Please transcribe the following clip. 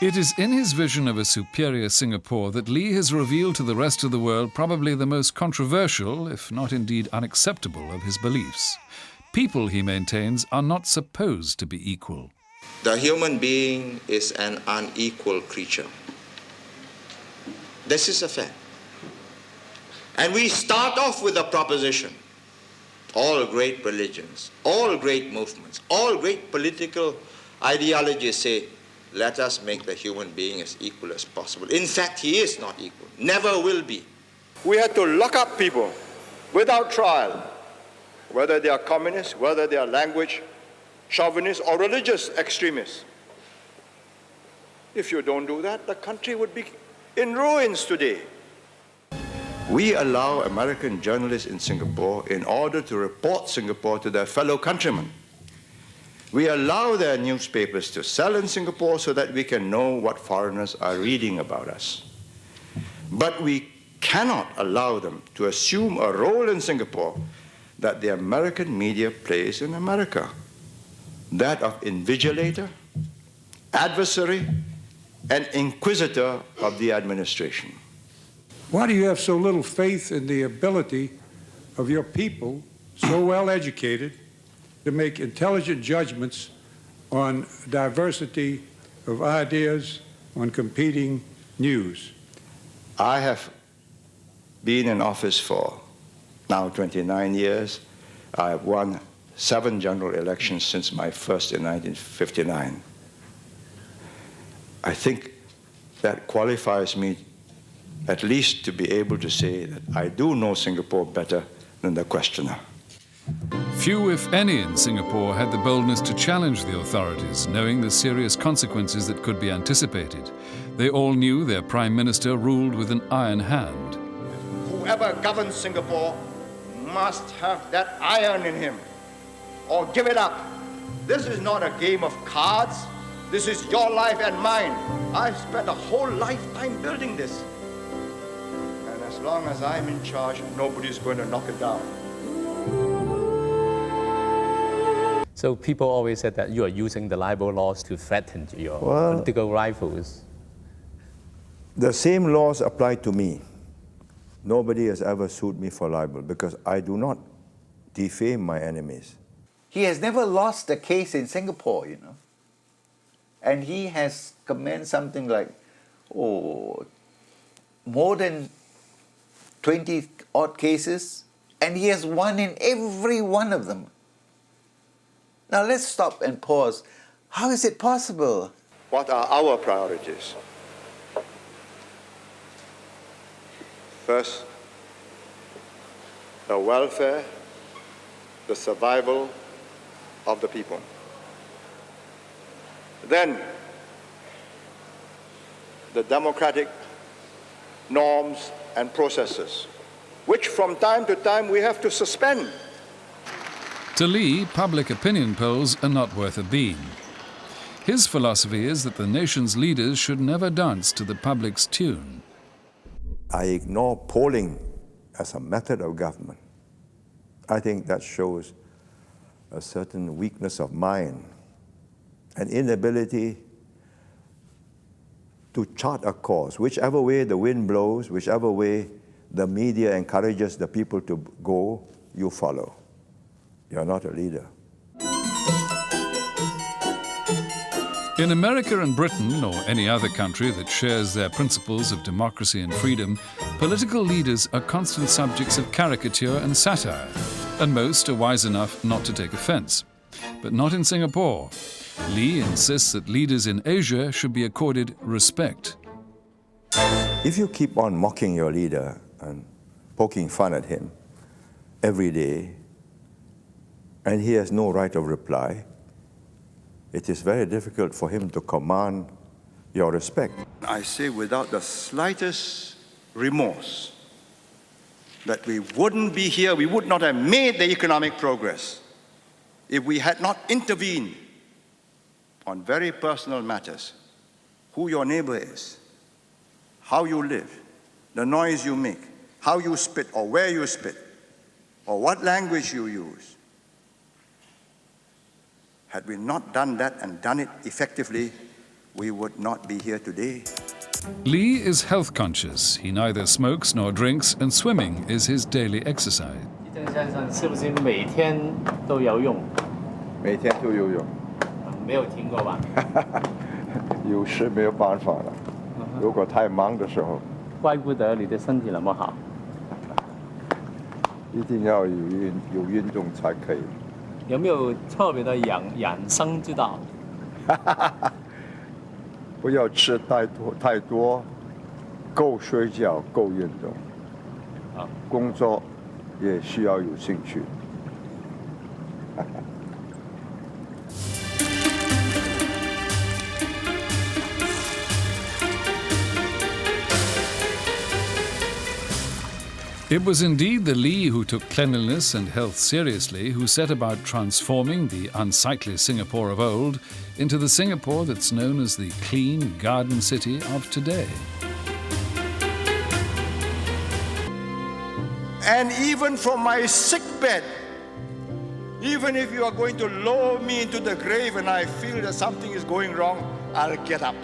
It is in his vision of a superior Singapore that Lee has revealed to the rest of the world probably the most controversial, if not indeed unacceptable, of his beliefs. People, he maintains, are not supposed to be equal. The human being is an unequal creature. This is a fact. And we start off with a proposition. All great religions, all great movements, all great political ideologies say, let us make the human being as equal as possible. In fact, he is not equal, never will be. We had to lock up people without trial, whether they are communists, whether they are language chauvinists or religious extremists. If you don't do that, the country would be in ruins today. We allow American journalists in Singapore in order to report Singapore to their fellow countrymen. We allow their newspapers to sell in Singapore so that we can know what foreigners are reading about us. But we cannot allow them to assume a role in Singapore that the American media plays in America, that of invigilator, adversary, and inquisitor of the administration. Why do you have so little faith in the ability of your people, so well educated, to make intelligent judgments on diversity of ideas, on competing news? I have been in office for now 29 years. I have won 7 general elections since my first in 1959. I think that qualifies me at least to be able to say that I do know Singapore better than the questioner. Few, if any, in Singapore had the boldness to challenge the authorities, knowing the serious consequences that could be anticipated. They all knew their Prime Minister ruled with an iron hand. Whoever governs Singapore must have that iron in him, or give it up. This is not a game of cards. This is your life and mine. I've spent a whole lifetime building this. And as long as I'm in charge, nobody's going to knock it down. So people always said that you are using the libel laws to threaten your political rivals. The same laws apply to me. Nobody has ever sued me for libel because I do not defame my enemies. He has never lost a case in Singapore, you know. And he has commenced something like, more than 20 odd cases, and he has won in every one of them. Now let's stop and pause. How is it possible? What are our priorities? First, the welfare, the survival of the people. Then, the democratic norms and processes, which from time to time we have to suspend. To Lee, public opinion polls are not worth a bean. His philosophy is that the nation's leaders should never dance to the public's tune. I ignore polling as a method of government. I think that shows a certain weakness of mind, an inability to chart a course. Whichever way the wind blows, whichever way the media encourages the people to go, you follow. You're not a leader. In America and Britain, or any other country that shares their principles of democracy and freedom, political leaders are constant subjects of caricature and satire, and most are wise enough not to take offense. But not in Singapore. Lee insists that leaders in Asia should be accorded respect. If you keep on mocking your leader and poking fun at him every day, and he has no right of reply, it is very difficult for him to command your respect. I say without the slightest remorse that we wouldn't be here, we would not have made the economic progress if we had not intervened on very personal matters. Who your neighbor is, how you live, the noise you make, how you spit or where you spit, or what language you use. Had we not done that and done it effectively, we would not be here today. Lee is health conscious. He neither smokes nor drinks, and swimming is his daily exercise. 李登先生是不是每天都游泳？每天都游泳，没有停过吧？有时没有办法了。如果太忙的时候，怪不得你的身体那么好。一定要有运动才可以。有没有特别的养生之道？不要吃太多，够睡觉，够运动。好，工作也需要有兴趣。It was indeed the Lee who took cleanliness and health seriously, who set about transforming the unsightly Singapore of old into the Singapore that's known as the clean garden city of today. And even from my sick bed, even if you are going to lower me into the grave and I feel that something is going wrong, I'll get up.